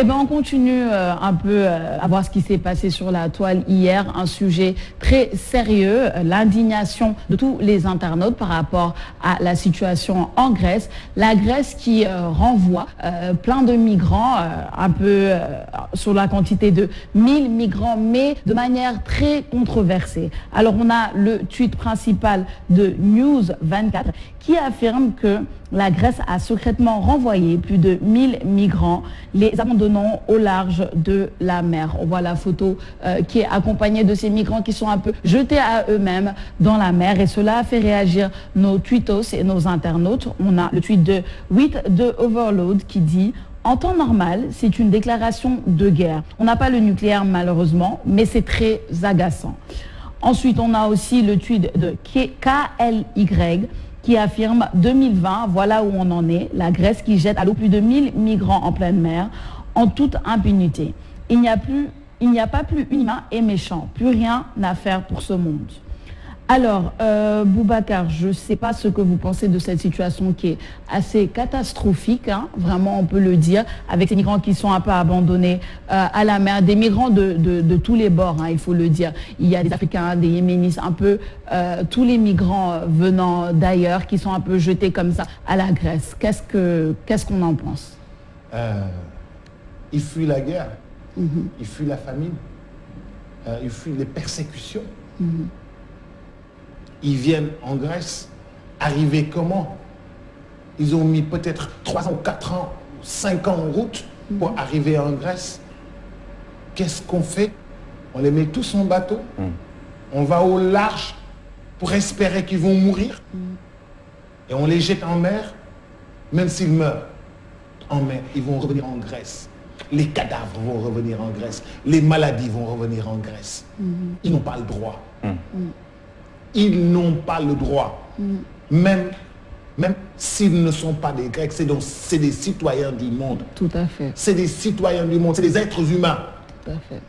Eh bien, on continue un peu à voir ce qui s'est passé sur la toile hier. Un sujet très sérieux, l'indignation de tous les internautes par rapport à la situation en Grèce. La Grèce qui renvoie plein de migrants, un peu sur la quantité de 1000 migrants, mais de manière très controversée. Alors, on a le tweet principal de News 24 qui affirme que la Grèce a secrètement renvoyé plus de 1000 migrants, les abandonnant au large de la mer. On voit la photo qui est accompagnée de ces migrants qui sont un peu jetés à eux-mêmes dans la mer, et cela a fait réagir nos tweetos et nos internautes. On a le tweet de 8 de Overload qui dit: en temps normal, c'est une déclaration de guerre. On n'a pas le nucléaire malheureusement, mais c'est très agaçant. Ensuite, on a aussi le tweet de KLY qui affirme 2020, voilà où on en est, la Grèce qui jette à l'eau plus de 1000 migrants en pleine mer en toute impunité. Il n'y a pas plus humain et méchant, plus rien à faire pour ce monde. Alors, Boubacar, je ne sais pas ce que vous pensez de cette situation qui est assez catastrophique, hein, vraiment on peut le dire, avec ces migrants qui sont un peu abandonnés à la mer, des migrants de tous les bords, hein, il faut le dire. Il y a des Africains, des Yéménis, un peu tous les migrants venant d'ailleurs qui sont un peu jetés comme ça à la Grèce. Qu'est-ce qu'on en pense? Ils fuient la guerre, ils fuient la famine, ils fuient les persécutions. Ils viennent en Grèce, arrivés comment? Ils ont mis peut-être 3 ans, 4 ans, 5 ans en route pour arriver en Grèce. Qu'est-ce qu'on fait? On les met tous en bateau, on va au large pour espérer qu'ils vont mourir, et on les jette en mer. Même s'ils meurent en mer, ils vont revenir en Grèce. Les cadavres vont revenir en Grèce, les maladies vont revenir en Grèce. Ils n'ont pas le droit. Ils n'ont pas le droit. Même s'ils ne sont pas des Grecs, c'est des citoyens du monde. Tout à fait. C'est des citoyens du monde, c'est des êtres humains. Tout à fait.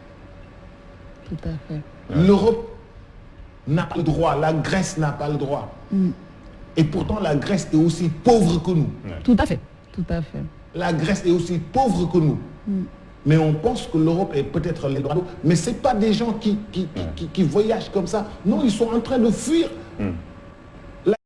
Tout à fait. L'Europe n'a pas le droit, la Grèce n'a pas le droit. Et pourtant, la Grèce est aussi pauvre que nous. Tout à fait. Tout à fait. La Grèce est aussi pauvre que nous. Mais on pense que l'Europe est peut-être les droits. Mais ce n'est pas des gens qui voyagent comme ça. Non, ils sont en train de fuir